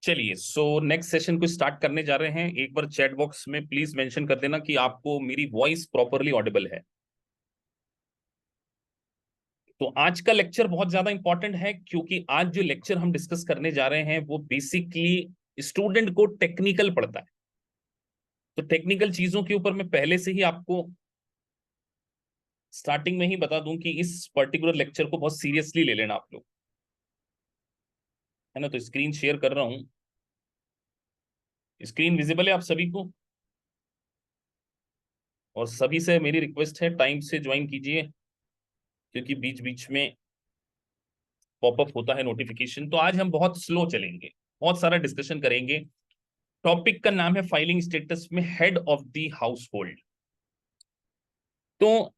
चलिए, so next session को start करने जा रहे हैं। एक बार चैट बॉक्स में प्लीज मेंशन कर देना कि आपको मेरी वॉइस प्रॉपरली ऑडिबल है। तो आज का लेक्चर बहुत ज्यादा इंपॉर्टेंट है, क्योंकि आज जो लेक्चर हम डिस्कस करने जा रहे हैं वो बेसिकली स्टूडेंट को टेक्निकल पढ़ता है। तो टेक्निकल चीजों के ऊपर मैं पहले से ही आपको स्टार्टिंग में ही बता दूं कि इस पर्टिकुलर लेक्चर को बहुत सीरियसली ले लेना आप लोग, है ना। तो स्क्रीन शेयर कर रहा हूं। स्क्रीन विजिबल है आप सभी को? और सभी से मेरी रिक्वेस्ट है, टाइम से ज्वाइन कीजिए, क्योंकि बीच बीच में पॉपअप होता है नोटिफिकेशन। तो आज हम बहुत स्लो चलेंगे, बहुत सारा डिस्कशन करेंगे। टॉपिक का नाम है फाइलिंग स्टेटस में head of the house hold. तो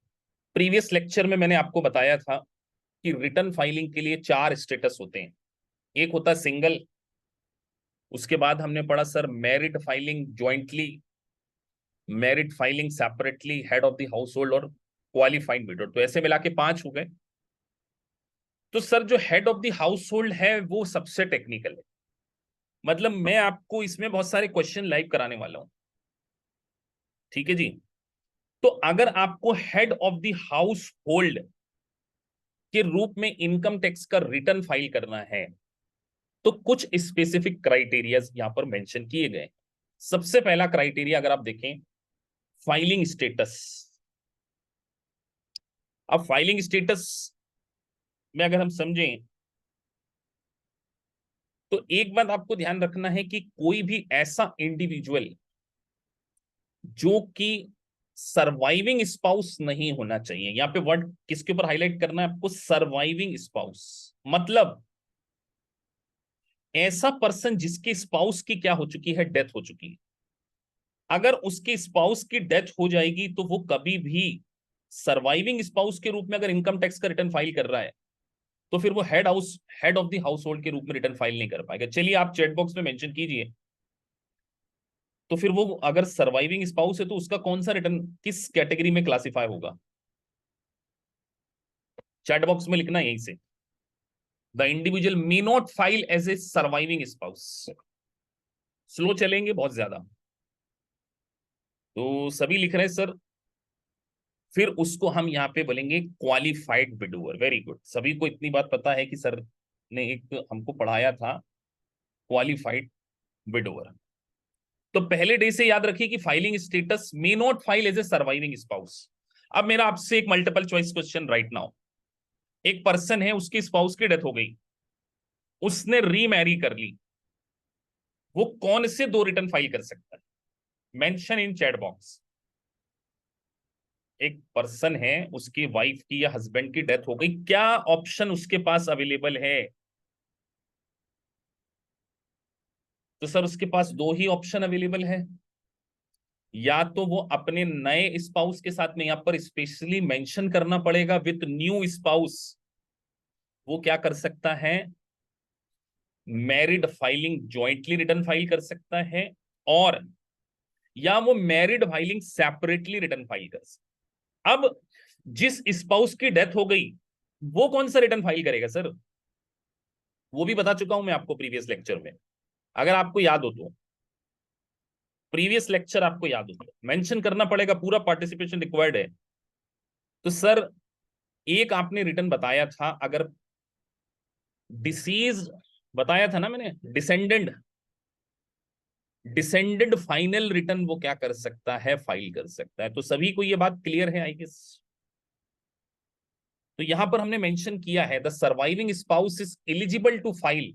प्रीवियस लेक्चर में मैंने आपको बताया था कि रिटर्न फाइलिंग के लिए 4 स्टेटस होते हैं। एक होता है सिंगल, उसके बाद हमने पढ़ा sir married filing jointly, married filing separately, head of the house hold और क्वालिफाइड विडो। तो ऐसे मिला के 5 हो गए। तो सर जो head of the house hold है वो सबसे टेक्निकल है। मतलब मैं आपको इसमें बहुत सारे क्वेश्चन लाइव कराने वाला हूं, ठीक है जी। तो अगर आपको head of the household के रूप में इनकम टैक्स का रिटर्न फाइल करना है, तो कुछ स्पेसिफिक क्राइटेरियाज यहां पर मेंशन किए गए। सबसे पहला क्राइटेरिया अगर आप देखें, फाइलिंग स्टेटस। अब फाइलिंग स्टेटस में अगर हम समझें, तो एक बात आपको ध्यान रखना है कि कोई भी ऐसा इंडिविजुअल जो कि सर्वाइविंग स्पाउस नहीं होना चाहिए। यहां पे वर्ड किसके ऊपर हाईलाइट करना है आपको? Surviving spouse. मतलब ऐसा पर्सन जिसके स्पाउस की क्या हो चुकी है? डेथ हो चुकी है। अगर उसके स्पाउस की डेथ हो जाएगी तो वो कभी भी सर्वाइविंग स्पाउस के रूप में अगर इनकम टैक्स का रिटर्न फाइल कर रहा है, तो फिर वो head of the household के रूप में रिटर्न फाइल नहीं कर पाएगा। चलिए आप चैट बॉक्स में मेंशन कीजिए, तो फिर वो अगर सर्वाइविंग स्पाउस है तो उसका कौन सा रिटर्न किस कैटेगरी में क्लासिफाई होगा? चैट बॉक्स में लिखना यहीं से, the individual may not file as a surviving spouse. Slow चलेंगे बहुत ज्यादा। तो सभी लिख रहे हैं सर। फिर उसको हम यहाँ पे बोलेंगे क्वालिफाइड विडोअर। वेरी गुड, सभी को इतनी बात पता है कि सर ने एक हमको पढ़ाया था क्वालिफाइड विडोअर। तो पहले डे से याद रखिए कि filing status may not file as a surviving spouse. अब मेरा आपसे एक multiple choice question right now. एक पर्सन है, उसकी स्पाउस की डेथ हो गई, उसने रीमैरी कर ली, वो कौन से 2 रिटर्न फाइल कर सकता है? Mention in chat box. एक पर्सन है, उसकी वाइफ की या हस्बैंड की डेथ हो गई, क्या ऑप्शन उसके पास अवेलेबल है? तो सर उसके पास 2 ही ऑप्शन अवेलेबल है। या तो वो अपने नए स्पाउस के साथ में, यहां पर स्पेशली मेंशन करना पड़ेगा, विथ न्यू स्पाउस, वो क्या कर सकता है? Married filing jointly return file कर सकता है, और या वो married filing separately return file कर सकता है। अब जिस स्पाउस की डेथ हो गई, वो कौन सा रिटर्न फाइल करेगा सर? वो भी बता चुका हूं मैं आपको प्रीवियस लेक्चर में, अगर आपको याद हो तो। प्रीवियस लेक्चर आपको याद हो तो मेंशन करना पड़ेगा, पूरा पार्टिसिपेशन रिक्वायर्ड है। तो सर एक आपने रिटर्न बताया था, अगर डिसीज बताया था ना मैंने, डिसेंडेंट, डिसेंडेड फाइनल रिटर्न वो क्या कर सकता है? फाइल कर सकता है। तो सभी को ये बात क्लियर है आई गेस। तो यहां पर हमने मेंशन किया है, the surviving spouse is eligible to file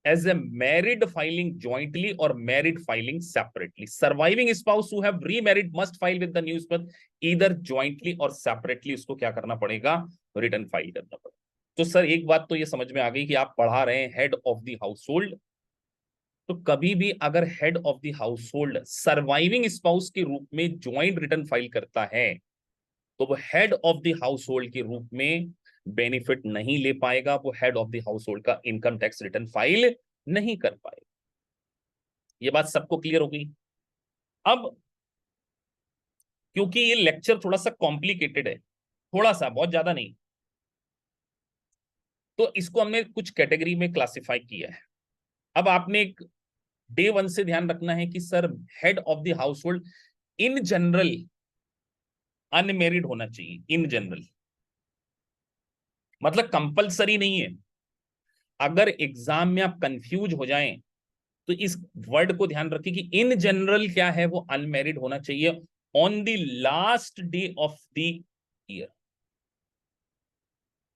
as a married filing jointly or married filing separately. Surviving spouse who have remarried must file with the new spouse either jointly or separately. उसको क्या करना पड़ेगा? Return file करना पड़ेगा। तो sir एक बात तो ये समझ में आ गई कि आप पढ़ा रहे हैं head of the house hold. तो कभी भी अगर head of the house hold surviving spouse के रूप में ज्वाइंट रिटर्न फाइल करता है, तो वो head of the household के रूप में बेनिफिट नहीं ले पाएगा, वो head of the house hold का इनकम टैक्स रिटर्न फाइल नहीं कर पाएगा। ये बात सबको क्लियर हो गई? अब क्योंकि ये लेक्चर थोड़ा सा कॉम्प्लिकेटेड है, थोड़ा सा, बहुत ज्यादा नहीं, तो इसको हमने कुछ कैटेगरी में क्लासिफाई किया है। अब आपने एक डे वन से ध्यान रखना है कि sir head of the house hold in general unmarried होना चाहिए, इन जनरल, मतलब कंपलसरी नहीं है। अगर एग्जाम में आप कंफ्यूज हो जाएं तो इस वर्ड को ध्यान रखिए कि इन जनरल क्या है, वो अनमेरिड होना चाहिए on the last day of the year.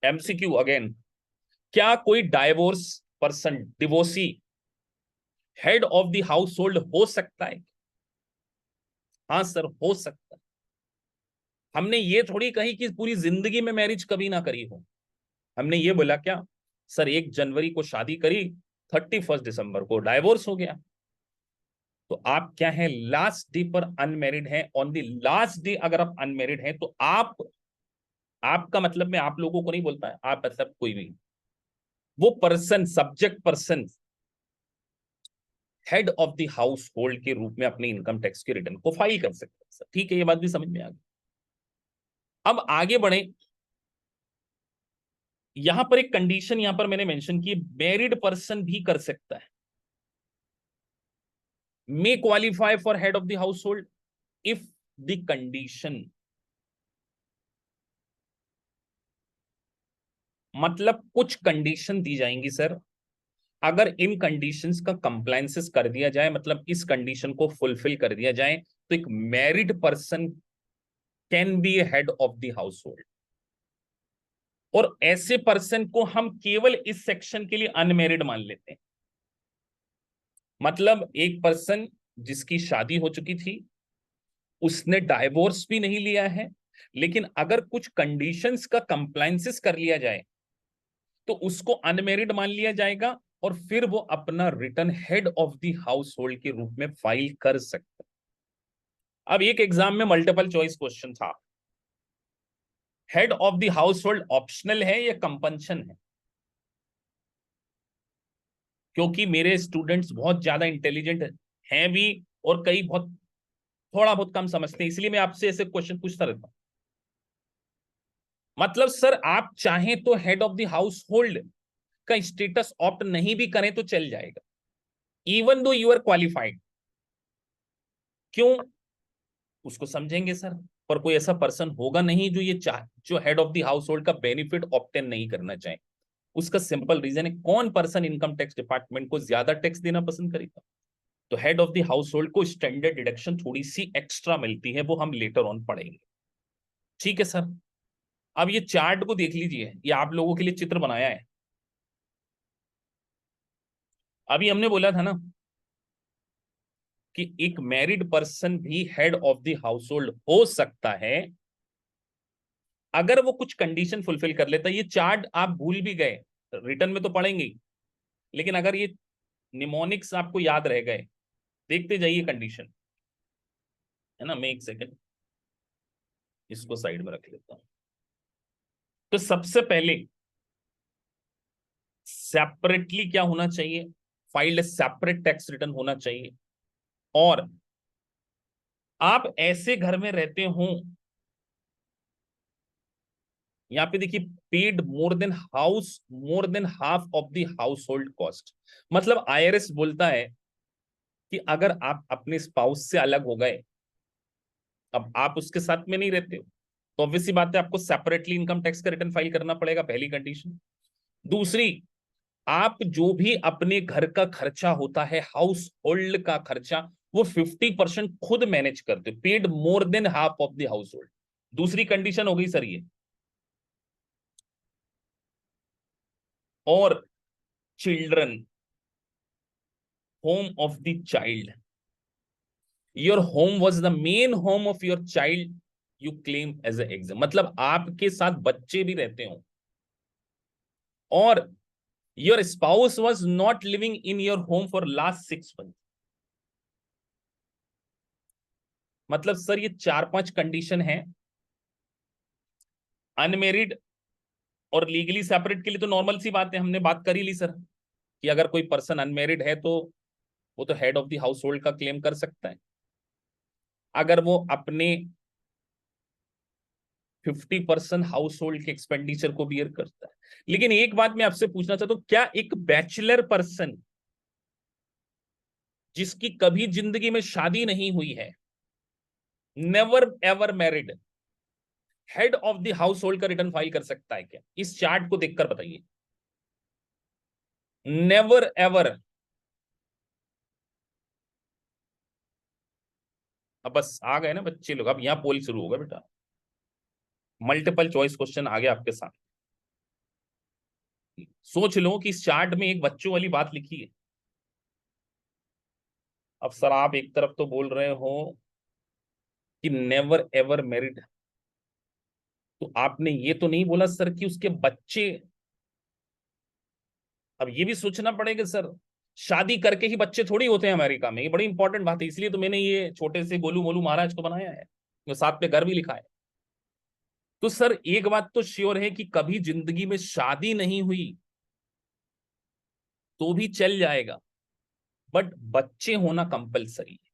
MCQ again, क्या कोई divorce person, divorcee head of the house hold हो सकता है? हाँ सर, हो सकता है। हमने ये थोड़ी कही कि पूरी जिंदगी में मैरिज कभी ना करी हो। हमने ये बोला क्या, सर 1 जनवरी को शादी करी, 31 दिसंबर को डाइवोर्स हो गया, तो आप क्या है, लास्ट डे पर अनमेरिड है। ऑन द लास्ट डे अगर आप अनमेरिड हैं तो आपका मतलब मैं आप लोगों को नहीं बोलता है, आप मतलब कोई भी, वो person, subject person head of the household के रूप में अपने इनकम टैक्स के रिटर्न को फाइल कर सकते हैं सर। ठीक है, ये बात भी समझ में आ गई। अब आगे बढ़े, यहां पर एक कंडीशन यहां पर मैंने मेंशन की, मैरिड पर्सन भी कर सकता है, may qualify for head of the household if the condition, मतलब कुछ कंडीशन दी जाएंगी सर, अगर इन कंडीशंस का कंप्लायंसेस कर दिया जाए, मतलब इस कंडीशन को फुलफिल कर दिया जाए, तो एक married person can be A head of the house hold. और ऐसे पर्सन को हम केवल इस सेक्शन के लिए अनमैरिड मान लेते हैं। मतलब एक पर्सन जिसकी शादी हो चुकी थी, उसने डाइवोर्स भी नहीं लिया है, लेकिन अगर कुछ कंडीशंस का कंप्लायंसेस कर लिया जाए तो उसको अनमैरिड मान लिया जाएगा, और फिर वो अपना return head of the household के रूप में फाइल कर सकता है। अब एक एग्जाम में मल्टीपल चॉइस क्वेश्चन था, head of the house hold optional है या कंपल्शन है? क्योंकि मेरे स्टूडेंट्स बहुत ज्यादा इंटेलिजेंट हैं भी, और कई बहुत थोड़ा बहुत कम समझते हैं, इसलिए मैं आपसे ऐसे क्वेश्चन पूछता रहता हूं। मतलब सर आप चाहें तो head of the house hold का स्टेटस ऑप्ट नहीं भी करें तो चल जाएगा, even though you are qualified. क्यों? उसको समझेंगे सर। पर कोई ऐसा पर्सन होगा नहीं जो ये चाह, जो head of the house hold का बेनिफिट ऑप्टेन नहीं करना चाहे। उसका सिंपल रीजन है, कौन पर्सन इनकम टैक्स डिपार्टमेंट को ज्यादा टैक्स देना पसंद करेगा? तो head of the house hold को स्टैंडर्ड डिडक्शन थोड़ी सी एक्स्ट्रा मिलती है, वो हम लेटर ऑन पढ़ेंगे। ठीक है सर। अब ये चार्ट को देख लीजिए, ये आप लोगों के लिए चित्र बनाया है। अभी हमने बोला था ना कि एक मैरिड पर्सन भी head of the house hold हो सकता है अगर वो कुछ कंडीशन फुलफिल कर लेता है। ये चार्ट आप भूल भी गए, रिटर्न में तो पढ़ेंगे ही, लेकिन अगर ये निमोनिक्स आपको याद रह गए, देखते जाइए कंडीशन, है ना। मैं एक सेकंड इसको साइड में रख लेता हूं। तो सबसे पहले सेपरेटली क्या होना चाहिए, फाइल्ड सेपरेट टैक्स रिटर्न होना चाहिए। और आप ऐसे घर में रहते हो, यहाँ पे देखिए, paid more than half of the household cost. मतलब आईआरएस बोलता है कि अगर आप अपने स्पाउस से अलग हो गए, अब आप उसके साथ में नहीं रहते हो, तो ऑब्वियसली बात है आपको सेपरेटली इनकम टैक्स का रिटर्न फाइल करना पड़ेगा, पहली कंडीशन। दूसरी, आप जो भी अपने घर का खर्चा होता है, हाउस होल्ड का खर्चा, वो 50% खुद मैनेज करते हो, paid more than half of the household. दूसरी कंडीशन हो गई सर ये। और children, home of the child, your home was the main home of your child, you claim as exam. मतलब आपके साथ बच्चे भी रहते हो और your spouse was not living in your home for last 6 month. मतलब सर ये 4-5 कंडीशन है। अनमेरिड और लीगली सेपरेट के लिए तो नॉर्मल सी बात है, हमने बात कर ही ली सर, कि अगर कोई पर्सन अनमेरिड है तो वो तो head of the house hold का क्लेम कर सकता है, अगर वो अपने 50% हाउस होल्ड के एक्सपेंडिचर को बियर करता है। लेकिन एक बात मैं आपसे पूछना चाहता हूं, क्या एक बैचलर पर्सन जिसकी कभी जिंदगी में शादी नहीं हुई है, never ever married, head of the house hold का रिटर्न फाइल कर सकता है क्या? इस चार्ट को देखकर बताइए। Never ever. अब बस आ गए ना बच्चे लोग, अब यहां पोल शुरू होगा बेटा। मल्टीपल चॉइस क्वेश्चन आ गया आपके सामने। सोच लो कि इस चार्ट में एक बच्चों वाली बात लिखी है। अब सर आप एक तरफ तो बोल रहे हो कि नेवर एवर मैरिड, तो आपने ये तो नहीं बोला सर कि उसके बच्चे। अब ये भी सोचना पड़ेगा सर, शादी करके ही बच्चे थोड़ी होते हैं अमेरिका में, ये बड़ी इंपॉर्टेंट बात है, इसलिए तो मैंने ये छोटे से गोलू मोलू महाराज को बनाया है, जो साथ में घर भी लिखा है। तो सर एक बात तो श्योर है कि कभी जिंदगी में शादी नहीं हुई तो भी चल जाएगा, बट बच्चे होना कंपलसरी है।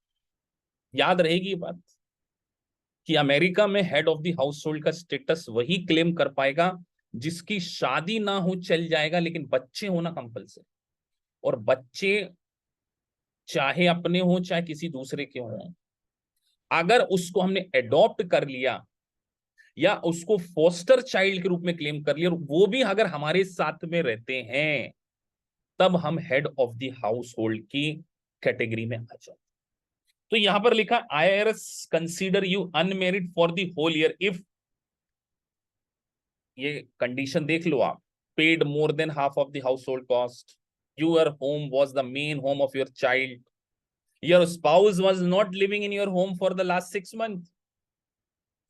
याद रहेगी ये बात कि अमेरिका में head of the house hold का स्टेटस वही क्लेम कर पाएगा जिसकी शादी ना हो, चल जाएगा, लेकिन बच्चे होना कंपलसरी। और बच्चे चाहे अपने हो चाहे किसी दूसरे के हों, अगर उसको हमने एडॉप्ट कर लिया या उसको फोस्टर चाइल्ड के रूप में क्लेम कर लिया और वो भी अगर हमारे साथ में रहते हैं, तब हम head of the household की कैटेगरी में आ जाते। तो यहां पर लिखा IRS consider you unmarried for the whole year if, ये कंडीशन देख लो आप, paid more than half of the household cost, your home was the main home of your child, your spouse was not living in your home for the last 6 month,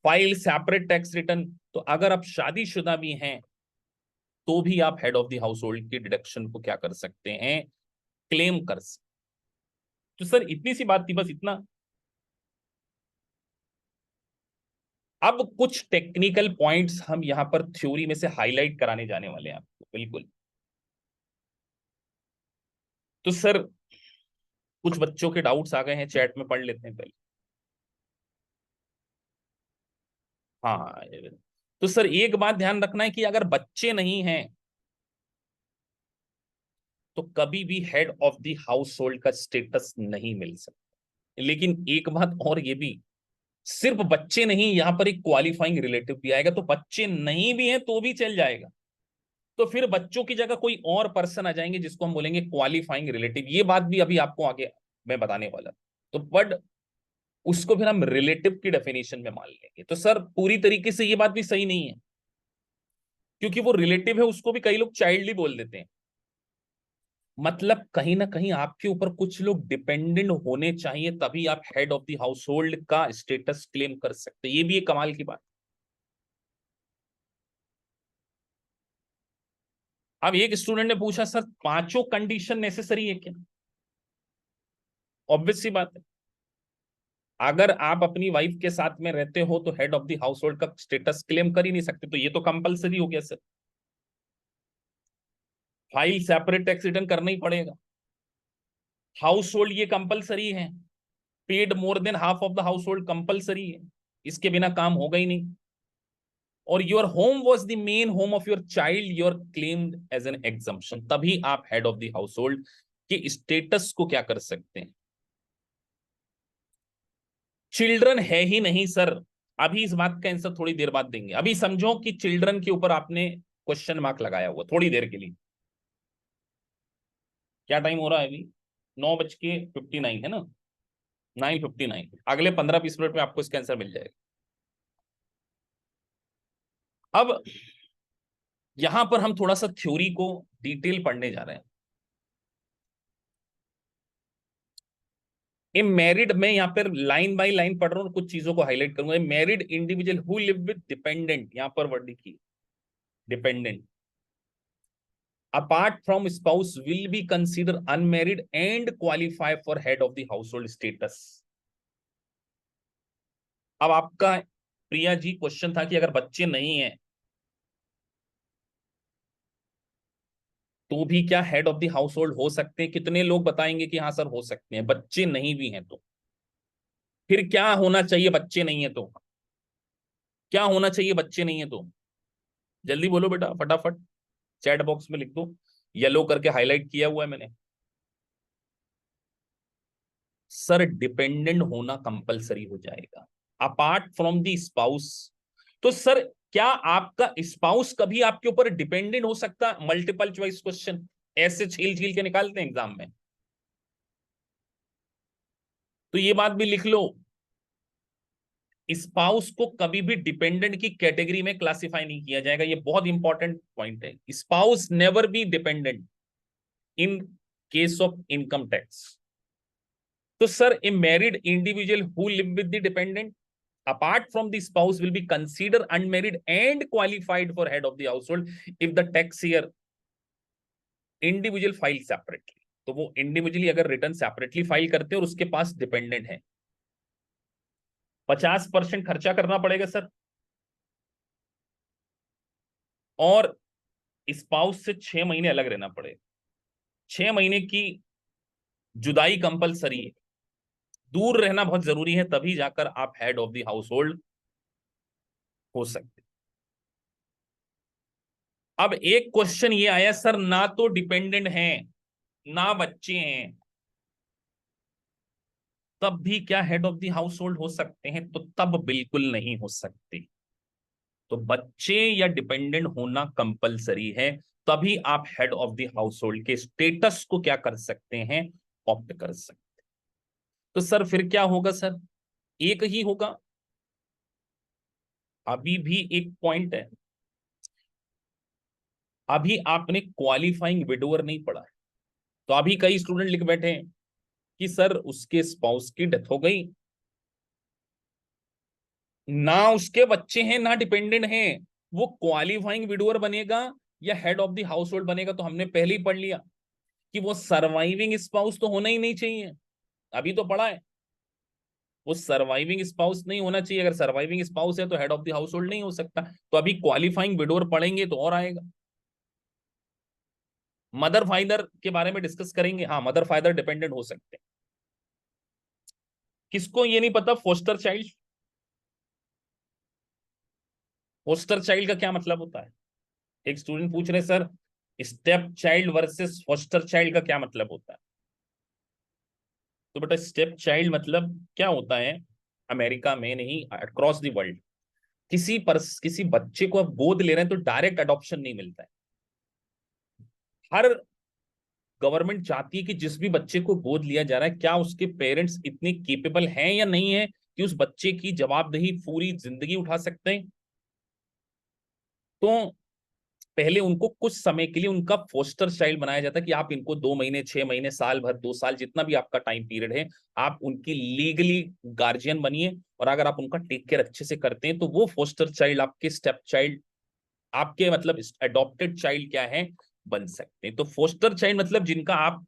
file separate tax return. तो अगर आप शादीशुदा भी हैं तो भी आप head of the household की डिडक्शन को क्या कर सकते हैं, क्लेम कर सकते। तो सर इतनी सी बात थी, बस इतना। अब कुछ टेक्निकल पॉइंट्स हम यहां पर थ्योरी में से हाईलाइट कराने जाने वाले हैं आपको, बिल्कुल। तो सर कुछ बच्चों के डाउट्स आ गए हैं, चैट में पढ़ लेते हैं पहले। हाँ, तो सर एक बात ध्यान रखना है कि अगर बच्चे नहीं हैं तो कभी भी head of the house hold का स्टेटस नहीं मिल सकता। लेकिन एक बात और ये भी, सिर्फ बच्चे नहीं, यहां पर एक क्वालिफाइंग रिलेटिव भी आएगा, तो बच्चे नहीं भी हैं तो भी चल जाएगा। तो फिर बच्चों की जगह कोई और पर्सन आ जाएंगे जिसको हम बोलेंगे क्वालिफाइंग रिलेटिव। ये बात भी अभी आपको आगे मैं बताने वाला। तो बट उसको फिर हम रिलेटिव की डेफिनेशन में मान लेंगे। तो सर पूरी तरीके से ये बात भी सही नहीं है, क्योंकि वो रिलेटिव है उसको भी कई लोग चाइल्ड ही बोल देते हैं। मतलब कहीं ना कहीं आपके ऊपर कुछ लोग डिपेंडेंट होने चाहिए, तभी आप head of the house hold का स्टेटस क्लेम कर सकते हैं। ये भी एक कमाल की बात। अब एक स्टूडेंट ने पूछा सर पांचों कंडीशन नेसेसरी है क्या? ऑब्वियस सी बात है, अगर आप अपनी वाइफ के साथ में रहते हो तो head of the house hold का स्टेटस क्लेम कर ही नहीं सकते, तो ये तो कंपलसरी हो गया sir. File separate tax return करना ही पड़ेगा, हाउस होल्ड ये कंपलसरी है, paid more than half of the household compulsory है, इसके बिना काम होगा ही नहीं। और your home was the main home of your child, your claimed as an exemption, तभी आप head of the household के स्टेटस को क्या कर सकते हैं। चिल्ड्रन है ही नहीं सर, अभी इस बात का आंसर थोड़ी देर बाद देंगे। अभी समझो कि चिल्ड्रन के ऊपर आपने क्वेश्चन मार्क लगाया हुआ थोड़ी देर के लिए। क्या टाइम हो रहा है अभी? 9:59 है ना, 9:59। अगले 15-20 मिनट में आपको इसका आंसर मिल जाएगा। अब यहां पर हम थोड़ा सा थ्योरी को डिटेल पढ़ने जा रहे हैं। ए मैरिड, मैं यहाँ पर लाइन बाय लाइन पढ़ रहा हूँ, कुछ चीजों को हाईलाइट करूंगा। Married individual who live with dependent, यहाँ पर वर्ड लिखी dependent, apart from spouse will be considered unmarried and qualify for head of the household status। अब आपका प्रिया जी क्वेश्चन था कि अगर बच्चे नहीं हैं तो भी क्या head of the house hold हो सकते हैं? कितने लोग बताएंगे कि हाँ सर हो सकते हैं, बच्चे नहीं भी हैं तो? फिर क्या होना चाहिए बच्चे नहीं है तो? क्या होना चाहिए बच्चे नहीं है तो? जल्दी बोलो बेटा फटाफट, चैट बॉक्स में लिख दो, येलो करके हाईलाइट किया हुआ है मैंने। सर डिपेंडेंट होना कंपलसरी हो जाएगा अपार्ट फ्रॉम द स्पाउस। तो सर क्या आपका स्पाउस कभी आपके ऊपर डिपेंडेंट हो सकता? मल्टीपल चॉइस क्वेश्चन ऐसे छील छील के निकालते हैं एग्जाम में, तो ये बात भी लिख लो, स्पाउस को कभी भी डिपेंडेंट की कैटेगरी में क्लासिफाई नहीं किया जाएगा। ये बहुत इंपॉर्टेंट पॉइंट है। Spouse never be dependent in case of income tax. तो sir a married individual who live with the dependent apart from the spouse will be considered unmarried and qualified for head of the household if the tax year individual file separately। तो वो individually अगर return separately file करते हैं और उसके पास dependent है, 50% खर्चा करना पड़ेगा सर, और स्पाउस से 6 महीने अलग रहना पड़ेगा। 6 महीने की जुदाई कंपलसरी है, दूर रहना बहुत जरूरी है, तभी जाकर आप head of the house hold हो सकते। अब एक क्वेश्चन ये आया सर, ना तो डिपेंडेंट है ना बच्चे हैं, तब भी क्या head of the house hold हो सकते हैं? तो तब बिल्कुल नहीं हो सकते। तो बच्चे या डिपेंडेंट होना कंपलसरी है, तभी आप head of the household के स्टेटस को क्या कर सकते हैं? ऑप्ट कर सकते। तो सर फिर क्या होगा सर? एक ही होगा। अभी भी एक पॉइंट है, अभी आपने क्वालिफाइंग विडोअर नहीं पढ़ा है। तो अभी कई स्टूडेंट लिख बैठे हैं कि सर उसके स्पाउस की डेथ हो गई, ना उसके बच्चे हैं ना डिपेंडेंट हैं, वो क्वालिफाइंग विडोअर बनेगा या head of the house hold बनेगा? तो हमने पहले ही पढ़ लिया कि वो सर्वाइविंग स्पाउस तो होना ही नहीं चाहिए। अभी तो पढ़ा है, वो सर्वाइविंग स्पाउस नहीं होना चाहिए। अगर सर्वाइविंग स्पाउस है तो head of the house hold नहीं हो सकता। तो अभी क्वालिफाइंग विडोअर पढ़ेंगे तो और आएगा। मदर फादर के बारे में डिस्कस करेंगे। हाँ, मदर फादर डिपेंडेंट हो सकते हैं। किसको ये नहीं पता फोस्टर चाइल्ड? फोस्टर चाइल्ड का क्या मतलब होता है? एक स्टूडेंट पूछ रहे sir, stepchild versus foster child का क्या मतलब होता है? तो बेटा स्टेप चाइल्ड मतलब क्या होता है, अमेरिका में नहीं, अक्रॉस द वर्ल्ड, किसी बच्चे को आप गोद ले रहे हैं तो डायरेक्ट अडॉप्शन नहीं मिलता है। हर गवर्नमेंट चाहती है कि जिस भी बच्चे को गोद लिया जा रहा है, क्या उसके पेरेंट्स इतने केपेबल हैं या नहीं है कि उस बच्चे की जवाबदेही पूरी जिंदगी उठा सकते हैं। तो पहले उनको कुछ समय के लिए उनका फोस्टर चाइल्ड बनाया जाता है कि आप इनको 2 महीने, 6 महीने, साल भर, 2 साल, जितना भी आपका टाइम पीरियड है, आप उनकी लीगली गार्जियन बनिए। और अगर आप उनका टेक केयर अच्छे से करते हैं तो वो फोस्टर चाइल्ड आपके स्टेप चाइल्ड, आपके मतलब अडॉप्टेड चाइल्ड क्या है, बन सकते हैं। तो फोस्टर चाइल्ड मतलब जिनका आप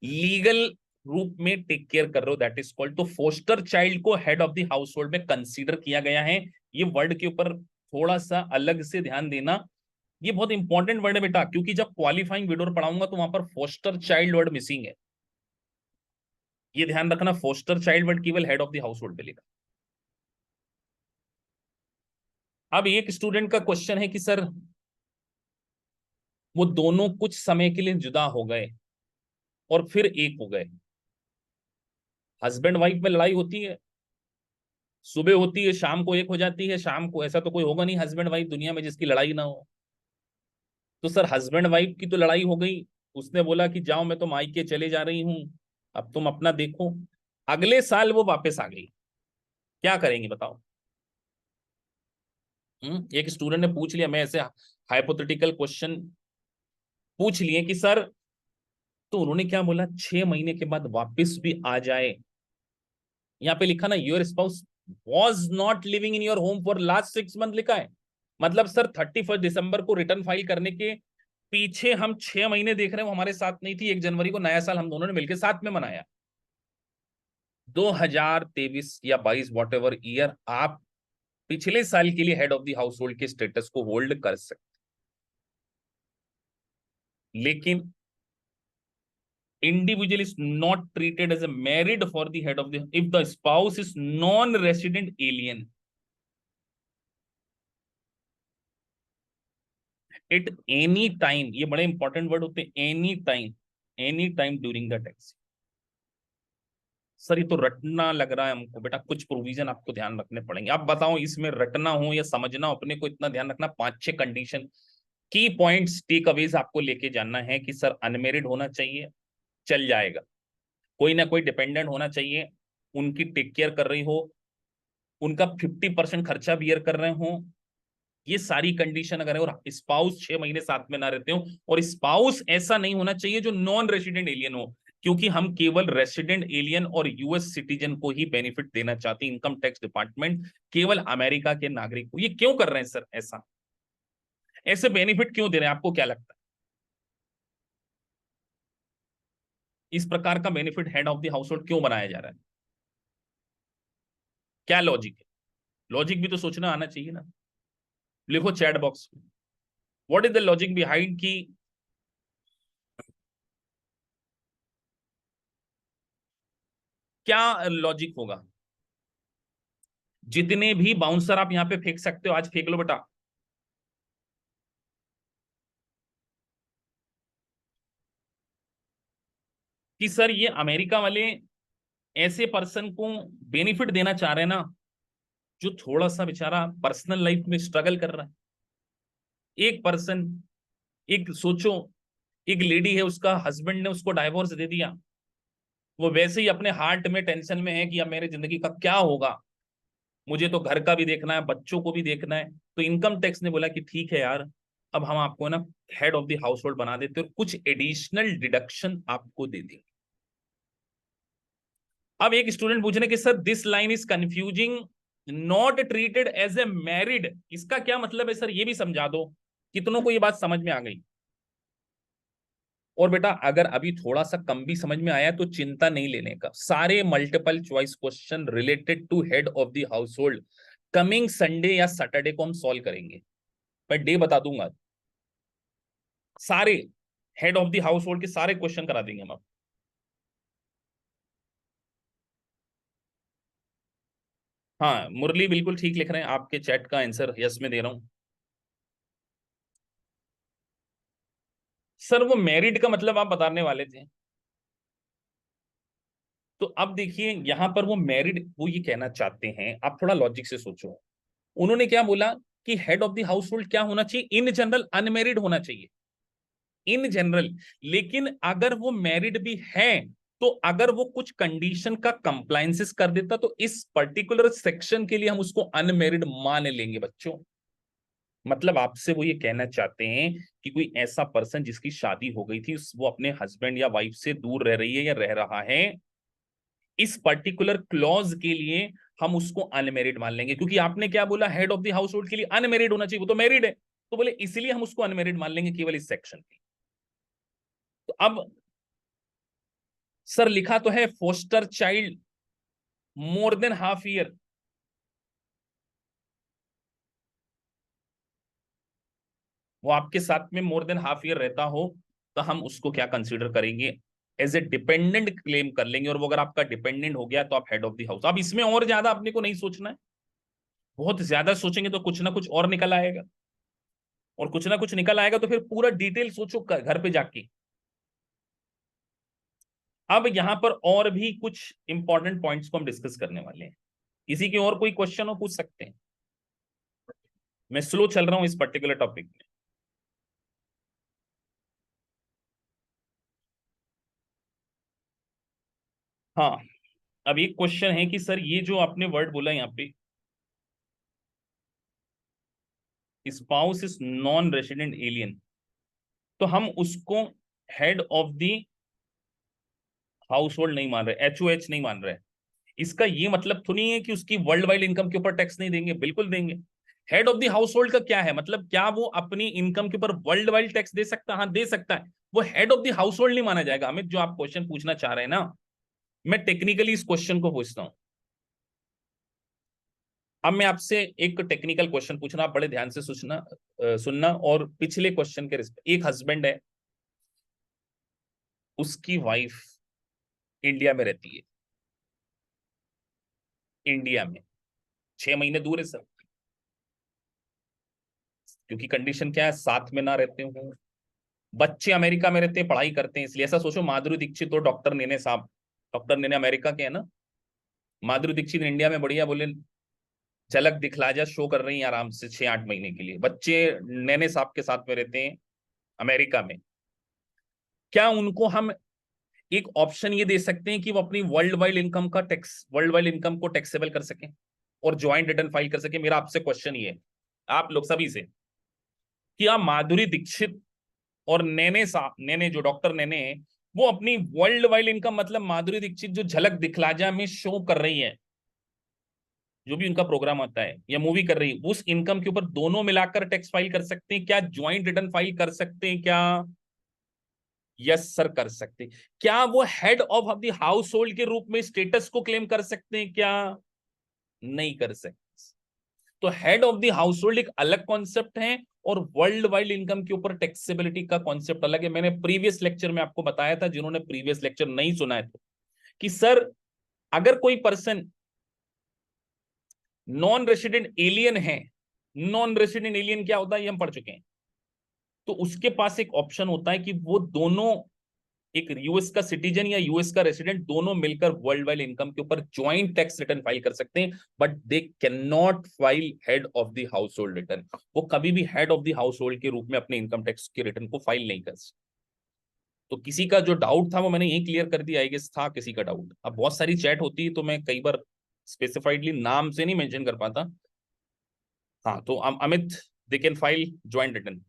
लीगल रूप में टेक केयर कर रहे हो, दैट इज कॉल्ड। तो फोस्टर चाइल्ड को head of the house hold में कंसीडर किया गया है। ये वर्ड के ऊपर थोड़ा सा अलग से ध्यान देना, ये बहुत इंपॉर्टेंट वर्ड है बेटा, क्योंकि जब क्वालिफाइंग विडोर पढ़ाऊंगा तो वहां पर फोस्टर चाइल्ड वर्ड मिसिंग है। ये ध्यान रखना, फोस्टर चाइल्ड वर्ड केवल head of the house hold पे लिखा। अब एक स्टूडेंट का क्वेश्चन है कि सर वो दोनों कुछ समय के लिए जुदा हो गए और फिर एक हो गए। हस्बैंड वाइफ में लड़ाई होती है, सुबह होती है, शाम को एक हो जाती है। शाम को ऐसा तो कोई होगा नहीं हस्बैंड वाइफ दुनिया में जिसकी लड़ाई ना हो। तो सर हस्बैंड वाइफ की तो लड़ाई हो गई, उसने बोला कि जाओ मैं तो मायके चले जा रही हूं, अब तुम अपना देखो। अगले साल वो वापस आ गई, क्या करेंगे बताओ? एक स्टूडेंट ने पूछ लिया, मैं ऐसे हाइपोथेटिकल क्वेश्चन पूछ लिए कि सर, तो उन्होंने क्या बोला, 6 महीने के बाद वापस भी आ जाए। यहाँ पे लिखा ना, your spouse was not living in your home for last 6 month लिखा है। मतलब सर 31 दिसंबर को रिटर्न फाइल करने के पीछे हम 6 महीने देख रहे हैं वो हमारे साथ नहीं थी। 1 जनवरी को नया साल हम दोनों ने मिलकर साथ में मनाया। 2023 या 22 वॉट एवर ईयर, आप पिछले साल के लिए head of the household के स्टेटस को होल्ड कर सकते। लेकिन individual is not treated as a married for the head of the, if the spouse is non-resident alien at any time, ये बड़े इंपॉर्टेंट वर्ड होते हैं, any time, any time during the tax. Sir ये तो रटना लग रहा है हमको बेटा, कुछ प्रोविजन आपको ध्यान रखने पड़ेंगे। आप बताओ इसमें रटना हो या समझना हो, अपने को इतना ध्यान रखना, 5-6 कंडीशन की पॉइंट्स टेक अवेज आपको लेके जानना है कि सर अनमेरिड होना चाहिए, चल जाएगा, कोई ना कोई डिपेंडेंट होना चाहिए, उनकी टेक केयर कर रही हो, उनका 50% खर्चा बियर कर रहे हो, ये सारी कंडीशन अगर है, और स्पाउस 6 महीने साथ में ना रहते हो, और स्पाउस ऐसा नहीं होना चाहिए जो नॉन रेसिडेंट एलियन हो, क्योंकि हम केवल रेसिडेंट एलियन और यूएस सिटीजन को ही बेनिफिट देना चाहते हैं, इनकम टैक्स डिपार्टमेंट केवल अमेरिका के नागरिक को। ये क्यों कर रहे हैं सर, ऐसा ऐसे बेनिफिट क्यों दे रहे हैं, आपको क्या लगता है? इस प्रकार का benefit head of the house hold क्यों बनाया जा रहा है? क्या लॉजिक है? लॉजिक भी तो सोचना आना चाहिए ना। लिखो चैट बॉक्स में, what is the logic behind की क्या लॉजिक होगा। जितने भी बाउंसर आप यहां पे फेंक सकते हो आज फेंक लो बेटा। कि सर ये अमेरिका वाले ऐसे पर्सन को बेनिफिट देना चाह रहे हैं ना, जो थोड़ा सा बेचारा पर्सनल लाइफ में स्ट्रगल कर रहा है। एक पर्सन, एक सोचो, एक लेडी है, उसका हस्बैंड ने उसको डाइवोर्स दे दिया, वो वैसे ही अपने हार्ट में टेंशन में है कि अब मेरे जिंदगी का क्या होगा, मुझे तो घर का भी देखना है, बच्चों को भी देखना है। तो इनकम टैक्स ने बोला कि ठीक है यार, अब हम आपको ना head of the house hold बना देते हैं और कुछ एडिशनल डिडक्शन आपको दे देंगे। अब एक स्टूडेंट पूछ रहे कि sir this line is confusing, not treated as a married, इसका क्या मतलब है सर, ये भी समझा दो। कितनों को ये बात समझ में आ गई? और बेटा अगर अभी थोड़ा सा कम भी समझ में आया तो चिंता नहीं लेने का, सारे multiple choice question related to head of the household coming Sunday या सैटरडे को हम सॉल्व करेंगे। मैं डे बता दूंगा, सारे head of the household के सारे क्वेश्चन करा देंगे हम। हाँ मुरली बिल्कुल ठीक लिख रहे हैं, आपके चैट का आंसर यस में दे रहा हूं। सर वो मैरिड का मतलब आप बताने वाले थे, तो अब देखिए यहां पर वो मैरिड, वो ये कहना चाहते हैं, आप थोड़ा लॉजिक से सोचो। उन्होंने क्या बोला कि head of the house hold क्या होना चाहिए, इन जनरल अनमेरिड होना चाहिए, इन जनरल। लेकिन अगर वो मैरिड भी है, तो अगर वो कुछ कंडीशन का कंप्लायंसेस कर देता तो इस पर्टिकुलर सेक्शन के लिए हम उसको अनमेरिड मान लेंगे बच्चों। मतलब आपसे वो ये कहना चाहते हैं कि कोई ऐसा पर्सन जिसकी शादी हो गई थी, वो अपने हस्बैंड या वाइफ से दूर रह रही है या रह रहा है, इस पर्टिकुलर क्लॉज के लिए हम उसको अनमेरिड मान लेंगे, क्योंकि आपने क्या बोला, head of the household के लिए अनमेरिड होना चाहिए, वो तो मैरिड है, तो बोले इसलिए हम उसको अनमेरिड मान लेंगे केवल इस सेक्शन के। तो अब सर लिखा तो है foster child more than half year, वो आपके साथ में मोर देन हाफ ईयर रहता हो, तो हम उसको क्या कंसीडर करेंगे, एज ए डिपेंडेंट क्लेम कर लेंगे, और वो अगर आपका डिपेंडेंट हो गया तो आप हेड ऑफ द हाउस। अब इसमें और ज्यादा अपने को नहीं सोचना है, बहुत ज्यादा सोचेंगे तो कुछ ना कुछ और निकल आएगा, और कुछ ना कुछ निकल आएगा तो फिर पूरा डिटेल सोचो घर पे जाके। अब यहां पर और भी कुछ इंपॉर्टेंट पॉइंट्स को हम डिस्कस करने वाले हैं। किसी की और कोई क्वेश्चन हो पूछ सकते हैं, मैं स्लो चल रहा हूं इस पर्टिकुलर टॉपिक में। हाँ, अब एक क्वेश्चन है कि सर ये जो आपने वर्ड बोला यहाँ पे, spouse is non resident alien, तो हम उसको head of the house hold नहीं मान रहे, HOH नहीं मान रहे। इसका ये मतलब तो नहीं है कि उसकी वर्ल्ड वाइड इनकम के ऊपर टैक्स नहीं देंगे, बिल्कुल देंगे। Head of the house hold का क्या है मतलब, क्या वो अपनी इनकम के ऊपर वर्ल्ड वाइड टैक्स दे सकता है? हाँ दे सकता है, वो head of the house hold नहीं माना जाएगा। अमित जो आप क्वेश्चन पूछना चाह रहे हैं ना, मैं टेक्निकली इस क्वेश्चन को पूछता हूं। अब मैं आपसे एक टेक्निकल क्वेश्चन पूछना, आप बड़े ध्यान से सुनना, और पिछले क्वेश्चन के रिस्पेक्ट, एक हस्बैंड है, उसकी वाइफ इंडिया में रहती है, इंडिया में 6 महीने दूर है सर, क्योंकि कंडीशन क्या है, साथ में ना रहते हो, बच्चे अमेरिका में रहते हैं, पढ़ाई करते हैं, इसलिए ऐसा सोचो माधुरी दीक्षित और डॉक्टर नेने साहब, डॉक्टर ने अमेरिका के है ना, माधुरी दीक्षित इंडिया में बढ़िया बोले झलक दिखला जा शो कर रही है आराम से 6-8 महीने के लिए, बच्चे नैने साहब के साथ में रहते हैं अमेरिका में। क्या उनको हम एक ऑप्शन ये दे सकते हैं कि वो अपनी वर्ल्ड वाइड इनकम को टैक्सेबल कर सकें और ज्वाइंट रिटर्न फाइल कर सके? मेरा आपसे क्वेश्चन ये है, आप लोग सभी से, कि आप माधुरी दीक्षित और नैने साहब, नैने जो डॉक्टर नैने हैं, वो अपनी वर्ल्ड वाइड इनकम, मतलब माधुरी दीक्षित जो झलक दिखलाजा में शो कर रही है, जो भी उनका प्रोग्राम आता है या मूवी कर रही है, उस इनकम के ऊपर दोनों मिलाकर टैक्स फाइल कर सकते हैं क्या? ज्वाइंट रिटर्न फाइल कर सकते हैं क्या? यस सर कर सकते हैं। क्या वो head of the household के रूप में स्टेटस को क्लेम कर सकते हैं क्या? नहीं कर सकते। तो head of the house hold एक अलग कॉन्सेप्ट है और वर्ल्ड वाइड इनकम के ऊपर टैक्सेबिलिटी का कॉन्सेप्ट अलग है। मैंने प्रीवियस लेक्चर में आपको बताया था, जिन्होंने प्रीवियस लेक्चर नहीं सुना है, तो कि सर अगर कोई पर्सन नॉन रेसिडेंट एलियन है, नॉन रेसिडेंट एलियन क्या होता है ये हम पढ़ चुके हैं, तो उसके पास एक ऑप्शन होता है कि वो दोनों, एक यूएस का सिटीजन या यूएस का रेसिडेंट, दोनों मिलकर वर्ल्ड वाइड इनकम के ऊपर ज्वाइंट टैक्स रिटर्न फाइल कर सकते हैं, but they can not file head of the house hold return. वो कभी भी head of the household के रूप में अपने इनकम टैक्स के रिटर्न को फाइल नहीं कर सकते। तो किसी का जो डाउट था वो मैंने यही क्लियर कर दिया, आई गेस था किसी का डाउट। अब बहुत सारी चैट होती है तो मैं कई बार स्पेसिफाइडली नाम से नहीं मेंशन कर पाता। हाँ, तो Amit, they can file joint return.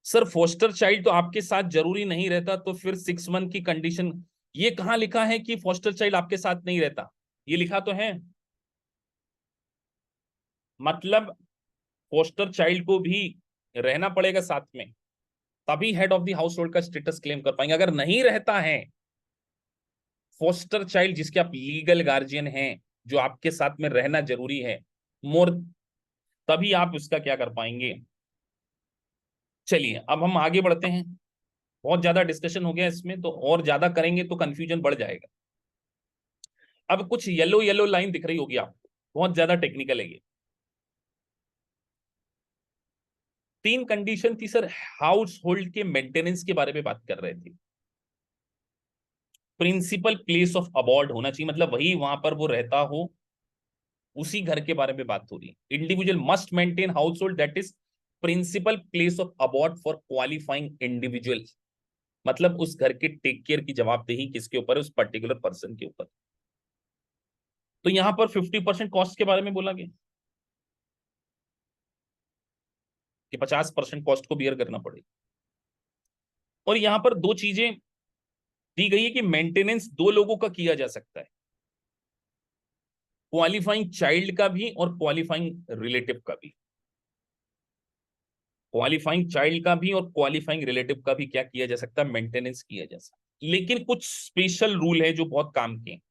Sir foster child तो आपके साथ जरूरी नहीं रहता, तो फिर 6 मंथ की कंडीशन, ये कहां लिखा है कि फोस्टर चाइल्ड आपके साथ नहीं रहता? ये लिखा तो है, मतलब फोस्टर चाइल्ड को भी रहना पड़ेगा साथ में, तभी head of the house hold का स्टेटस क्लेम कर पाएंगे। अगर नहीं रहता है फोस्टर चाइल्ड जिसके आप लीगल गार्जियन हैं, जो आपके साथ में रहना जरूरी है मोर, तभी आप उसका क्या कर पाएंगे। चलिए अब हम आगे बढ़ते हैं, बहुत ज्यादा डिस्कशन हो गया इसमें, तो और ज्यादा करेंगे तो कंफ्यूजन बढ़ जाएगा। अब कुछ येलो येलो लाइन दिख रही होगी आपको, बहुत ज्यादा टेक्निकल है ये। 3 कंडीशन थी सर, हाउस होल्ड के मेंटेनेंस के बारे में बात कर रहे थे। प्रिंसिपल प्लेस ऑफ अबॉर्ड होना चाहिए, मतलब वही वहां पर वो रहता हो, उसी घर के बारे में बात हो रही है। Individual must maintain household that is principal place of abode for qualifying individual, मतलब उस घर के टेक केयर की जवाबदेही किसके ऊपर है? उस पर्टिकुलर पर्सन के ऊपर। तो यहां पर 50% कॉस्ट के बारे में बोला गया कि 50% कॉस्ट को बियर करना पड़ेगा। और यहां पर दो चीजें दी गई है कि मेंटेनेंस 2 लोगों का किया जा सकता है, क्वालिफाइंग चाइल्ड का भी और क्वालिफाइंग रिलेटिव का भी। क्वालिफाइंग चाइल्ड का भी और क्वालिफाइंग रिलेटिव का भी क्या किया जा सकता है? मेंटेनेंस किया जा सकता है। लेकिन कुछ स्पेशल रूल है जो बहुत काम के हैं।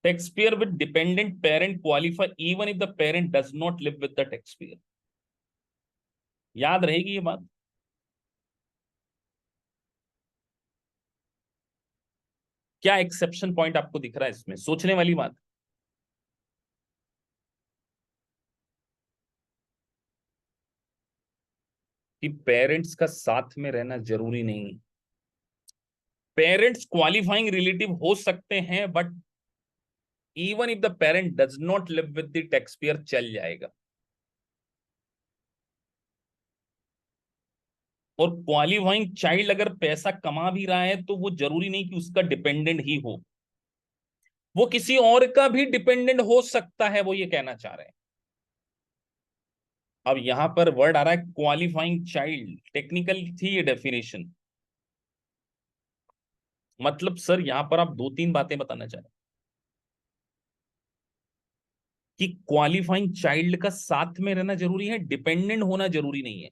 Taxpayer with dependent parent qualify even if the parent does not live with the taxpayer. याद रहेगी ये बात। क्या एक्सेप्शन पॉइंट आपको दिख रहा है इसमें? सोचने वाली बात। कि पेरेंट्स का साथ में रहना जरूरी नहीं, पेरेंट्स क्वालिफाइंग रिलेटिव हो सकते हैं, but even if the parent does not live with the taxpayer चल जाएगा। और क्वालिफाइंग चाइल्ड अगर पैसा कमा भी रहा है तो वो जरूरी नहीं कि उसका डिपेंडेंट ही हो, वो किसी और का भी डिपेंडेंट हो सकता है, वो ये कहना चाह रहे हैं। अब यहां पर वर्ड आ रहा है क्वालिफाइंग चाइल्ड, टेक्निकल थी ये डेफिनेशन। मतलब सर यहां पर आप 2-3 बातें बताना चाह रहे हैं कि क्वालिफाइंग चाइल्ड का साथ में रहना जरूरी है, डिपेंडेंट होना जरूरी नहीं है।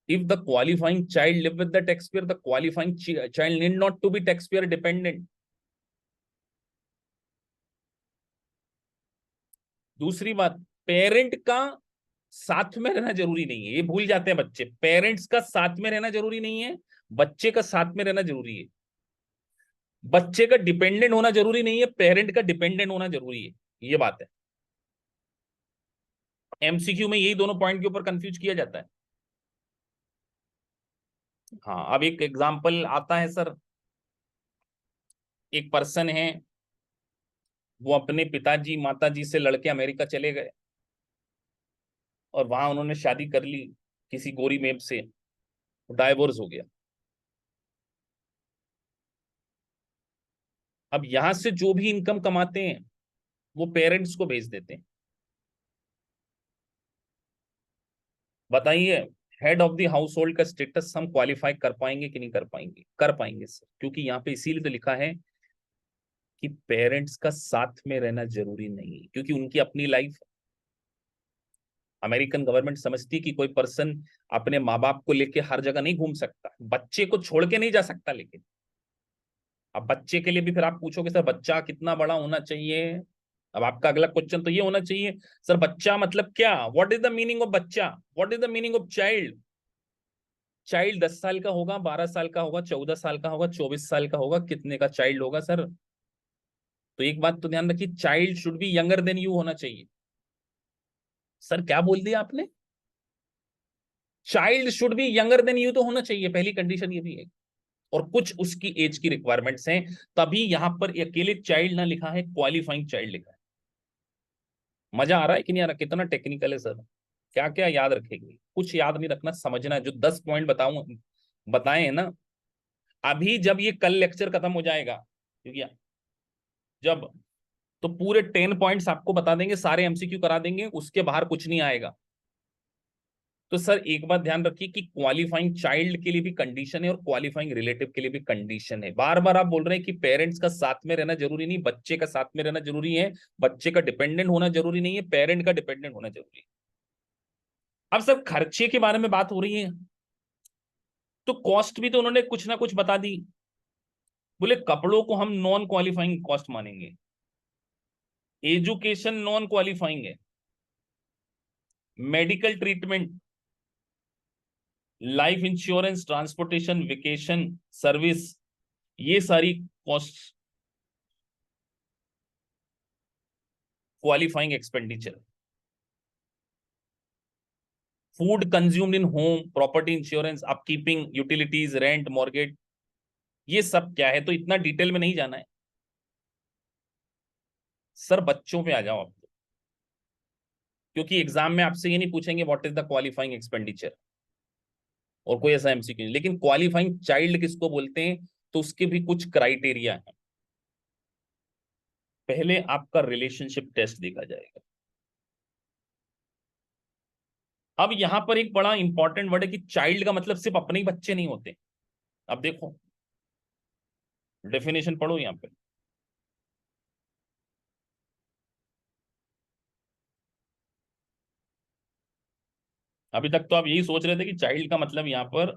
If the qualifying child live with the taxpayer, the qualifying child need not to be taxpayer dependent. दूसरी बात, पेरेंट का साथ में रहना जरूरी नहीं है, ये भूल जाते हैं बच्चे। पेरेंट्स का साथ में रहना जरूरी नहीं है, बच्चे का साथ में रहना जरूरी है। बच्चे का डिपेंडेंट होना जरूरी नहीं है, पेरेंट का डिपेंडेंट होना जरूरी है, ये बात है। एमसीक्यू में यही दोनों पॉइंट के ऊपर कंफ्यूज किया जाता है। हाँ, अब एक एग्जाम्पल आता है सर। एक पर्सन है, वो अपने पिताजी माताजी से लड़के अमेरिका चले गए और वहां उन्होंने शादी कर ली किसी गोरी मेम से, डाइवोर्स हो गया। अब यहां से जो भी इनकम कमाते हैं वो पेरेंट्स को भेज देते हैं। बताइए, head of the house hold का स्टेटस हम क्वालिफाई कर पाएंगे कि नहीं कर पाएंगे? कर पाएंगे सर, क्योंकि यहाँ पे इसीलिए तो लिखा है कि पेरेंट्स का साथ में रहना जरूरी नहीं है, क्योंकि उनकी अपनी लाइफ। अमेरिकन गवर्नमेंट समझती है कि कोई पर्सन अपने माँ बाप को लेके हर जगह नहीं घूम सकता, बच्चे को छोड़ के नहीं जा सकता। लेकिन अब बच्चे के लिए भी फिर आप पूछोगे सर बच्चा कितना बड़ा होना चाहिए? अब आपका अगला क्वेश्चन तो ये होना चाहिए, सर बच्चा मतलब क्या? What is the meaning of बच्चा? What is the meaning of child? Child 10 साल का होगा, 12 साल का होगा, 14 साल का होगा, 24 साल का होगा, कितने का चाइल्ड होगा सर? तो एक बात तो ध्यान रखिए, child should be younger than you होना चाहिए। सर क्या बोल दिया आपने? Child should be younger than you तो होना चाहिए, पहली कंडीशन ये भी है। और कुछ उसकी एज की रिक्वायरमेंट्स हैं, तभी यहां पर अकेले चाइल्ड ना लिखा है, क्वालिफाइंग चाइल्ड लिखा है। मजा आ रहा है कि नहीं आ रहा? कितना टेक्निकल है सर। क्या क्या याद रखेंगे? कुछ याद नहीं रखना, समझना है। जो 10 पॉइंट बताऊं, बताए हैं ना, अभी जब ये कल लेक्चर खत्म हो जाएगा, क्योंकि जब, तो पूरे 10 पॉइंट्स आपको बता देंगे, सारे एमसीक्यू करा देंगे, उसके बाहर कुछ नहीं आएगा। तो सर एक बात ध्यान रखिए कि क्वालिफाइंग चाइल्ड के लिए भी कंडीशन है और क्वालिफाइंग रिलेटिव के लिए भी कंडीशन है। बार बार आप बोल रहे हैं कि पेरेंट्स का साथ में रहना जरूरी नहीं, बच्चे का साथ में रहना जरूरी है। बच्चे का डिपेंडेंट होना जरूरी नहीं है, पेरेंट का डिपेंडेंट होना जरूरी है। अब सर खर्चे के बारे में बात हो रही है, तो कॉस्ट भी तो उन्होंने कुछ ना कुछ बता दी। बोले कपड़ों को हम नॉन क्वालिफाइंग कॉस्ट मानेंगे, एजुकेशन नॉन क्वालिफाइंग है, medical treatment, life insurance, transportation, vacation, service, ये सारी cost qualifying expenditure. Food consumed in home, property insurance, upkeeping, utilities, rent, mortgage, ये सब क्या है? तो इतना डिटेल में नहीं जाना है सर, बच्चों पे आ जाओ आप। क्योंकि एग्जाम में आपसे ये नहीं पूछेंगे what is the qualifying expenditure, और कोई ऐसा एमसीक्यू नहीं, लेकिन क्वालिफाइंग चाइल्ड किसको बोलते हैं, तो उसके भी कुछ क्राइटेरिया है। पहले आपका रिलेशनशिप टेस्ट देखा जाएगा। अब यहां पर एक बड़ा इंपॉर्टेंट वर्ड है कि चाइल्ड का मतलब सिर्फ अपने ही बच्चे नहीं होते। अब देखो, डेफिनेशन पढ़ो यहां पे। अभी तक तो आप यही सोच रहे थे कि चाइल्ड का मतलब यहां पर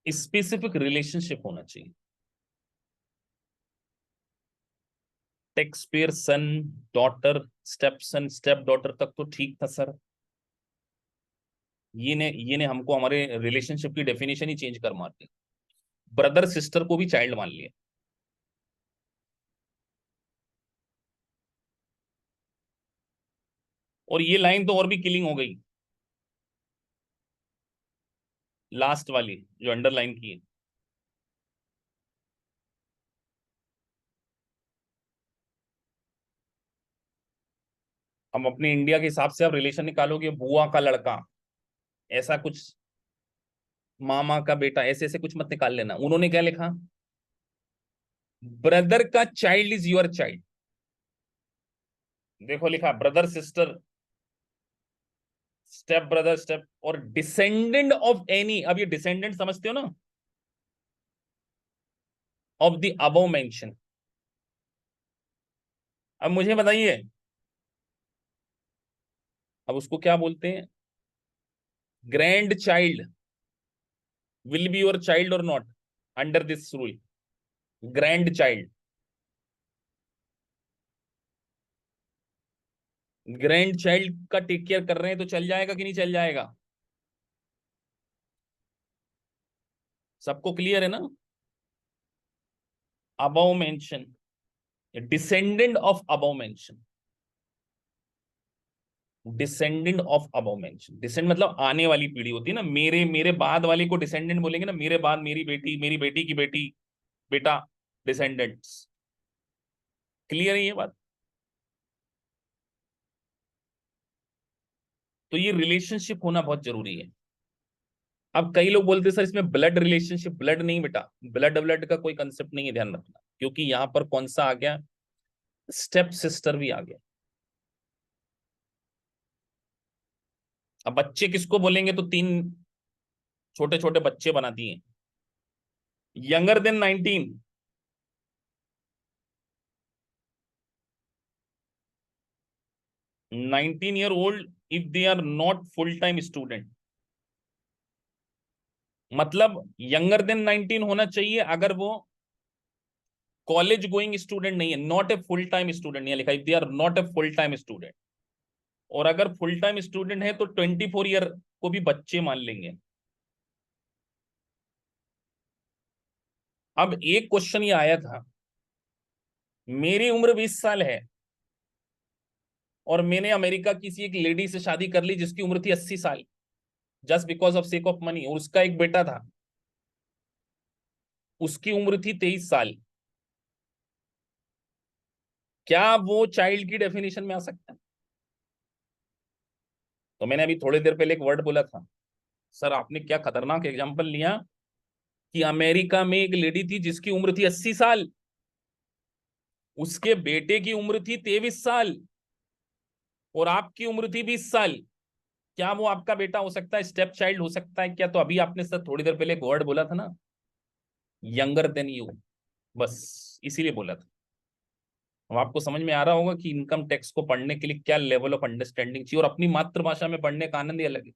स्पेसिफिक रिलेशनशिप होना चाहिए। Taxpayer son, daughter, step son, step daughter तक तो ठीक था सर। ये ने हमको हमारे रिलेशनशिप की डेफिनेशन ही चेंज कर मार दी। ब्रदर सिस्टर को भी चाइल्ड मान लिया। और ये लाइन तो और भी किलिंग हो गई, लास्ट वाली जो अंडरलाइन की है। हम अपने इंडिया के हिसाब से आप रिलेशन निकालोगे, बुआ का लड़का, ऐसा कुछ, मामा का बेटा, ऐसे ऐसे कुछ मत निकाल लेना। उन्होंने क्या लिखा? ब्रदर का चाइल्ड इज योर चाइल्ड। देखो लिखा brother sister, step brother, step, और डिसेंडेंट ऑफ एनी। अब ये डिसेंडेंट समझते हो ना, ऑफ द अबव मेंशन। अब मुझे बताइए, अब उसको क्या बोलते हैं? Grandchild will be your child और not under this rule? Grandchild, grandchild का टेक केयर कर रहे हैं तो चल जाएगा कि नहीं चल जाएगा? सबको क्लियर है ना? Above mention, descendant of above mention. Descendant of above mention. Descend मतलब आने वाली पीढ़ी होती है ना, मेरे मेरे बाद वाले को डिसेंडेंट बोलेंगे ना, मेरे बाद मेरी बेटी की बेटी, बेटा, डिसेंडेंट्स। क्लियर है ये बात? तो ये रिलेशनशिप होना बहुत जरूरी है। अब कई लोग बोलते हैं सर इसमें ब्लड रिलेशनशिप, ब्लड नहीं बेटा, ब्लड ब्लड का कोई कंसेप्ट नहीं है, ध्यान रखना, क्योंकि यहां पर कौन सा आ गया, स्टेप सिस्टर भी आ गया। अब बच्चे किसको बोलेंगे, तो तीन छोटे छोटे बच्चे बना दिए, younger than 19, 19 year old if they are not full time student. मतलब यंगर देन 19 होना चाहिए अगर वो कॉलेज गोइंग स्टूडेंट नहीं है, not a full time student नहीं है लिखा, if they are not a full time student. और अगर फुल टाइम स्टूडेंट है तो 24 ईयर को भी बच्चे मान लेंगे। अब एक क्वेश्चन ये आया था, मेरी उम्र 20 साल है और मैंने अमेरिका किसी एक लेडी से शादी कर ली जिसकी उम्र थी 80 साल, just because of sake of money, और उसका एक बेटा था, उसकी उम्र थी 23 साल। क्या वो चाइल्ड की डेफिनेशन में आ सकता है? तो मैंने अभी थोड़ी देर पहले एक वर्ड बोला था, सर आपने क्या खतरनाक एग्जाम्पल लिया कि अमेरिका में एक लेडी थी जिसकी उम्र थी 80 साल, उसके बेटे की उम्र थी 23 साल, और आपकी उम्र थी 20 साल। क्या वो आपका बेटा हो सकता है, स्टेप चाइल्ड हो सकता है क्या? तो अभी आपने सर थोड़ी देर पहले एक वर्ड बोला था ना, यंगर देन यू, बस इसीलिए बोला था। अब आपको समझ में आ रहा होगा कि इनकम टैक्स को पढ़ने के लिए क्या लेवल ऑफ अंडरस्टैंडिंग चाहिए, और अपनी मातृभाषा में पढ़ने का आनंद ही अलग है।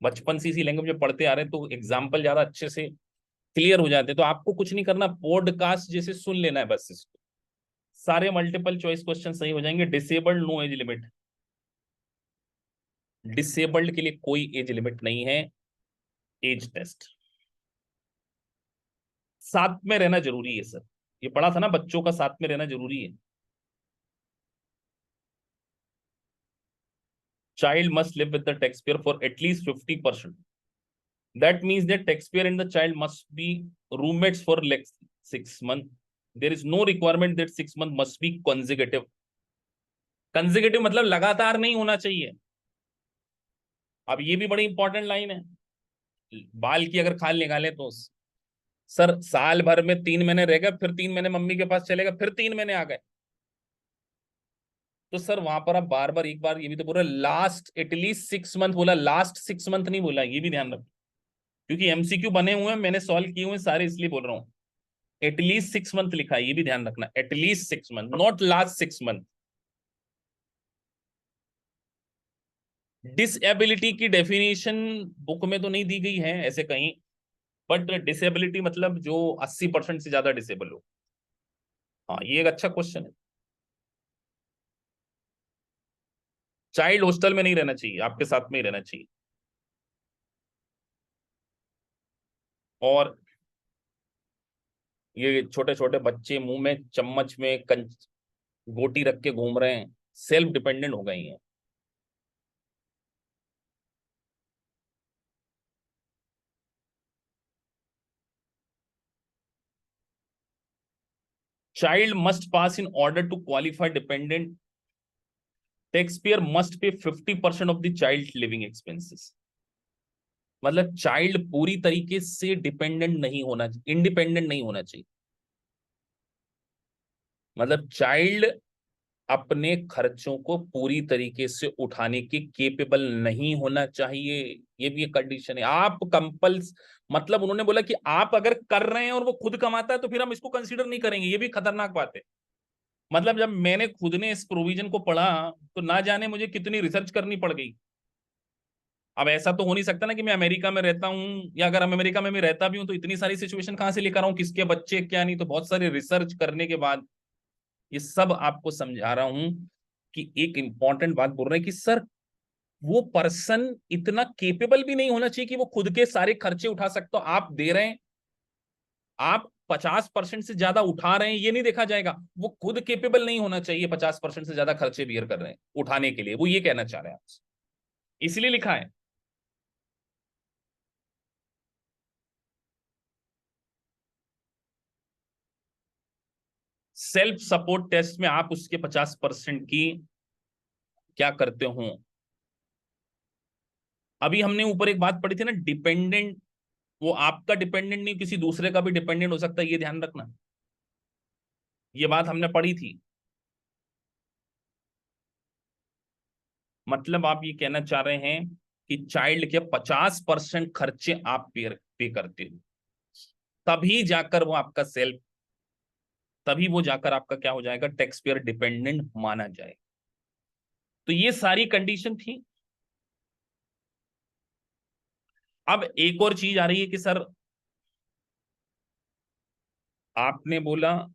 बचपन से इसी लैंग्वेज में पढ़ते आ रहे हैं तो एग्जाम्पल ज्यादा अच्छे से क्लियर हो जाते हैं। तो आपको कुछ नहीं करना, पॉडकास्ट जैसे सुन लेना है बस इसको, सारे मल्टीपल चॉइस क्वेश्चन सही हो जाएंगे। Disabled no age limit, disabled के लिए कोई एज लिमिट नहीं है। एज टेस्ट, साथ में रहना जरूरी है सर, ये पढ़ा था ना, बच्चों का साथ में रहना जरूरी है। Child must live with the taxpayer for at least 50%. That means that taxpayer and the child must be roommates for like 6 months. There is no requirement that 6 months must be consecutive. Consecutive मतलब लगातार नहीं होना चाहिए। अब ये भी बड़ी important line है, बाल की अगर खाल निकाले तो सर साल भर में 3 महीने रह गए, फिर 3 महीने मम्मी के पास चलेगा, फिर 3 महीने आ गए, तो सर वहां पर आप बार बार एक बार ये भी तो बोल रहे, लास्ट एटलीस्ट 6 मंथ बोला, लास्ट 6 मंथ नहीं बोला, ये भी ध्यान रखो, क्योंकि एमसीक्यू बने हुए हैं, मैंने सॉल्व किए हुए सारे, इसलिए बोल रहा हूँ। एटलीस्ट 6 मंथ लिखा है, ये भी ध्यान रखना, at least 6 month, not last 6 month. Disability की डेफिनेशन बुक में तो नहीं दी गई है ऐसे कहीं, बट डिसेबिलिटी मतलब जो 80% से ज्यादा डिसेबल हो। हाँ ये एक अच्छा क्वेश्चन है। चाइल्ड हॉस्टल में नहीं रहना चाहिए, आपके साथ में ही रहना चाहिए। और ये छोटे छोटे बच्चे मुंह में चम्मच में गोटी रख के घूम रहे हैं, सेल्फ डिपेंडेंट हो गई हैं। Child must pass in order to qualify dependent, taxpayer must pay 50% of the child living expenses. मतलब चाइल्ड पूरी तरीके से डिपेंडेंट नहीं होना, इंडिपेंडेंट नहीं होना चाहिए। मतलब चाइल्ड अपने खर्चों को पूरी तरीके से उठाने के केपेबल नहीं होना चाहिए, ये भी एक कंडीशन है। आप कंपल्स, मतलब उन्होंने बोला कि आप अगर कर रहे हैं और वो खुद कमाता है तो फिर हम इसको कंसीडर नहीं करेंगे, ये भी खतरनाक बात है। मतलब जब मैंने खुद ने इस प्रोविजन को पढ़ा तो ना जाने मुझे कितनी रिसर्च करनी पड़ गई। अब ऐसा तो हो नहीं सकता ना कि मैं अमेरिका में रहता हूँ, या अगर हम अमेरिका में मैं रहता भी हूँ तो इतनी सारी सिचुएशन कहाँ से लेकर आऊं, किसके बच्चे क्या नहीं, तो बहुत सारी रिसर्च करने के बाद ये सब आपको समझा रहा हूं कि एक इंपॉर्टेंट बात बोल रहे हैं कि सर वो पर्सन इतना केपेबल भी नहीं होना चाहिए कि वो खुद के सारे खर्चे उठा सकते हो। आप दे रहे हैं, आप 50% से ज्यादा उठा रहे हैं ये नहीं देखा जाएगा, वो खुद केपेबल नहीं होना चाहिए 50% से ज्यादा खर्चे बियर कर रहे हैं उठाने के लिए, वो ये कहना चाह रहे हैं आपसे, इसलिए लिखा है। सेल्फ सपोर्ट टेस्ट में आप उसके 50% की क्या करते हो। अभी हमने ऊपर एक बात पढ़ी थी ना, डिपेंडेंट, वो आपका डिपेंडेंट नहीं किसी दूसरे का भी डिपेंडेंट हो सकता है, ये ध्यान रखना, ये बात हमने पढ़ी थी। मतलब आप ये कहना चाह रहे हैं कि चाइल्ड के 50% खर्चे आप पे करते हो, तभी जाकर वो आपका सेल्फ, तभी वो जाकर आपका क्या हो जाएगा, टैक्स पेयर डिपेंडेंट माना जाए। तो ये सारी कंडीशन थी। अब एक और चीज आ रही है कि सर आपने बोला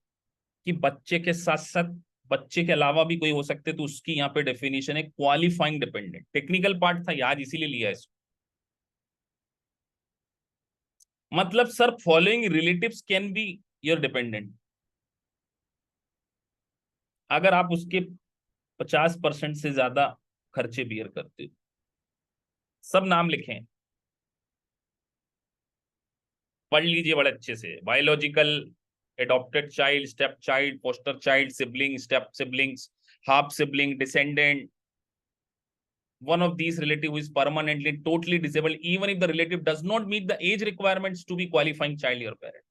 कि बच्चे के साथ साथ, बच्चे के अलावा भी कोई हो सकते, तो उसकी यहाँ पे डेफिनेशन है क्वालिफाइंग डिपेंडेंट, टेक्निकल पार्ट था याद इसीलिए लिया है इसको। मतलब sir following relatives can be your dependent, अगर आप उसके 50% से ज्यादा खर्चे बियर करते हो। सब नाम लिखें, पढ़ लीजिए बड़े अच्छे से। Biological, adopted child, stepchild, foster child, sibling, step siblings, half sibling, descendant, one of these relative who is permanently totally disabled even if the relative does not meet the age requirements to be qualifying child or parent।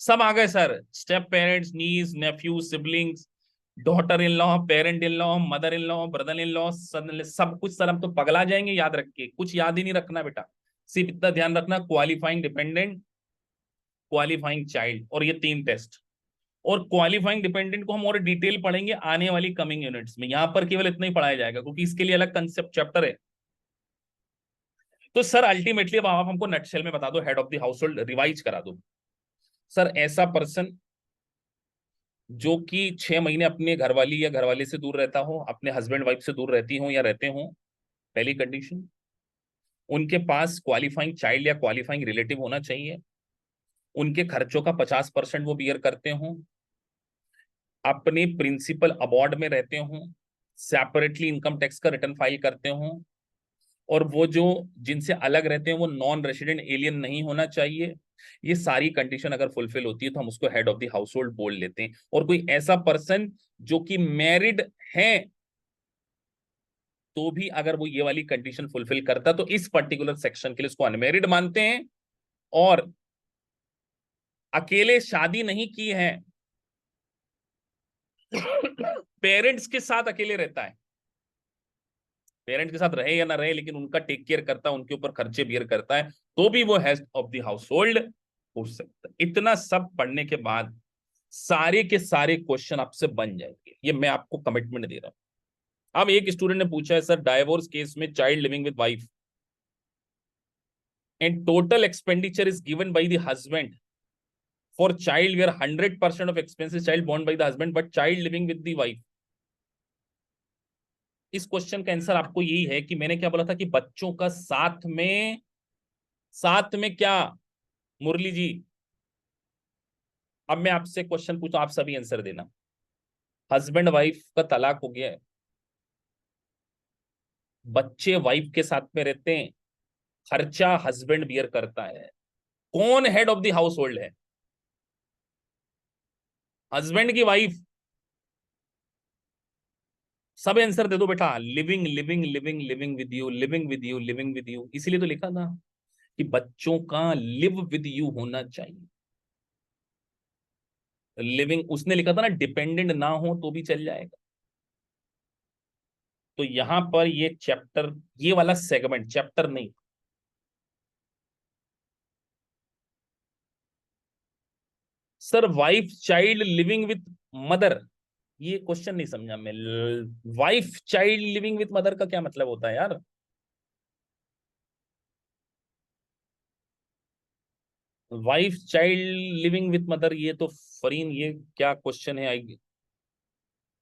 सब आ गए सर, step parents, niece, nephew, siblings, daughter in law, parent in law, mother in law, brother in law, सब कुछ। Sir हम तो पगला जाएंगे याद रख के, कुछ याद ही नहीं रखना बेटा, सिर्फ इतना ध्यान रखना, क्वालिफाइंग डिपेंडेंट, क्वालिफाइंग चाइल्ड, और ये 3 टेस्ट। और क्वालिफाइंग डिपेंडेंट को हम और डिटेल पढ़ेंगे आने वाली कमिंग यूनिट्स में, यहां पर केवल इतना ही पढ़ाया जाएगा क्योंकि इसके लिए अलग कंसेप्ट चैप्टर है। तो सर अल्टीमेटली अब आप हमको नटशेल में बता दो, head of the house hold revise करा दो। सर ऐसा पर्सन जो कि 6 महीने अपने घरवाली या घरवाले से दूर रहता हो, अपने हस्बैंड वाइफ से दूर रहती हो या रहते हो, पहली कंडीशन, उनके पास क्वालिफाइंग चाइल्ड या क्वालिफाइंग रिलेटिव होना चाहिए, उनके खर्चों का 50% वो बियर करते हो, अपने प्रिंसिपल अबॉर्ड में रहते हो, सेपरेटली इनकम टैक्स का रिटर्न फाइल करते हो, और वो जो जिनसे अलग रहते हैं वो नॉन रेसिडेंट एलियन नहीं होना चाहिए। ये सारी कंडीशन अगर फुलफिल होती है तो हम उसको head of the house hold बोल लेते हैं। और कोई ऐसा पर्सन जो कि मैरिड है तो भी अगर वो ये वाली कंडीशन फुलफिल करता तो इस पर्टिकुलर सेक्शन के लिए उसको अनमैरिड मानते हैं। और अकेले शादी नहीं की है, पेरेंट्स के साथ अकेले रहता है, पेरेंट्स के साथ रहे या ना रहे लेकिन उनका टेक केयर करता है, उनके ऊपर खर्चे बियर करता है, तो भी वो head of the house hold हो सकता है। इतना सब पढ़ने के बाद सारे के सारे क्वेश्चन आपसे बन जाएंगे, ये मैं आपको कमिटमेंट दे रहा हूं। अब एक स्टूडेंट ने पूछा है सर डाइवोर्स केस में child living with wife and total expenditure is given by the husband for child where 100% of expenses child borne by the husband but child living with the wife. इस question का answer आपको यही है कि मैंने क्या बोला था कि बच्चों का साथ में क्या, मुरली जी, अब मैं आपसे क्वेश्चन पूछूं, आप सभी आंसर देना। हस्बैंड वाइफ का तलाक हो गया है, बच्चे वाइफ के साथ में रहते हैं, खर्चा हस्बैंड बियर करता है, कौन head of the house hold है? हस्बैंड की वाइफ? सब आंसर दे दो बेटा, living living living living with you, living with you, living with you, इसीलिए तो लिखा था कि बच्चों का लिव विद यू होना चाहिए। लिविंग उसने लिखा था ना, डिपेंडेंट ना हो तो भी चल जाएगा। तो यहां पर ये चैप्टर, ये वाला सेगमेंट, चैप्टर नहीं, sir wife child living with mother, ये क्वेश्चन नहीं समझा मैं। Wife child living with mother का क्या मतलब होता है यार? Wife child living with mother, ये तो फरीन, ये क्या क्वेश्चन है? आई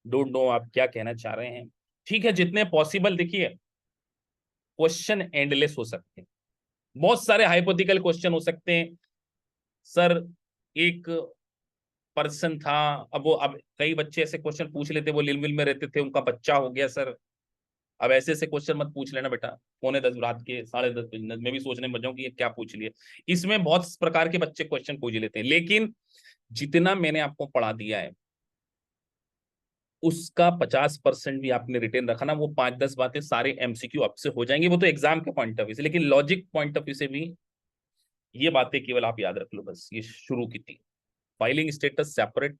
डोंट नो आप क्या कहना चाह रहे हैं। ठीक है, जितने पॉसिबल, देखिए क्वेश्चन एंडलेस हो सकते हैं, बहुत सारे हाइपोथेटिकल क्वेश्चन हो सकते हैं। सर एक पर्सन था। अब कई बच्चे ऐसे क्वेश्चन पूछ लेते, वो लिलमिल में रहते थे, उनका बच्चा हो गया सर। अब ऐसे ऐसे क्वेश्चन मत पूछ लेना बेटा, पौने 10 रात के, 10:30 मैं भी सोचने में बच जाऊं कि ये क्या पूछ लिए। इसमें बहुत प्रकार के बच्चे क्वेश्चन पूछ लेते हैं, लेकिन जितना मैंने आपको पढ़ा दिया है उसका 50% भी आपने रिटेन रखा ना, वो 5-10 बातें सारे एमसीक्यू आपसे हो जाएंगी, वो तो एग्जाम के पॉइंट ऑफ व्यू से। लेकिन लॉजिक पॉइंट ऑफ व्यू से भी ये बातें केवल आप याद रख लो बस। ये शुरू की थी, filing status separate,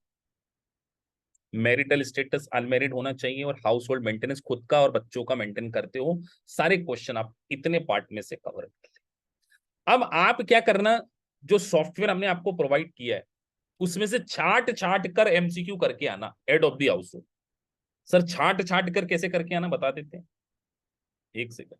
marital status unmarried होना चाहिए, और हाउस होल्ड मेंटेनेंस खुद का और बच्चों का मेंटेन करते हो। सारे क्वेश्चन आप इतने पार्ट में से कवर करते। अब आप क्या करना, जो सॉफ्टवेयर हमने आपको प्रोवाइड किया है उसमें से छाट छाट कर एमसीक्यू करके आना head of the house. Sir छाट छाट कर कैसे करके आना बता देते हैं, एक सेकंड।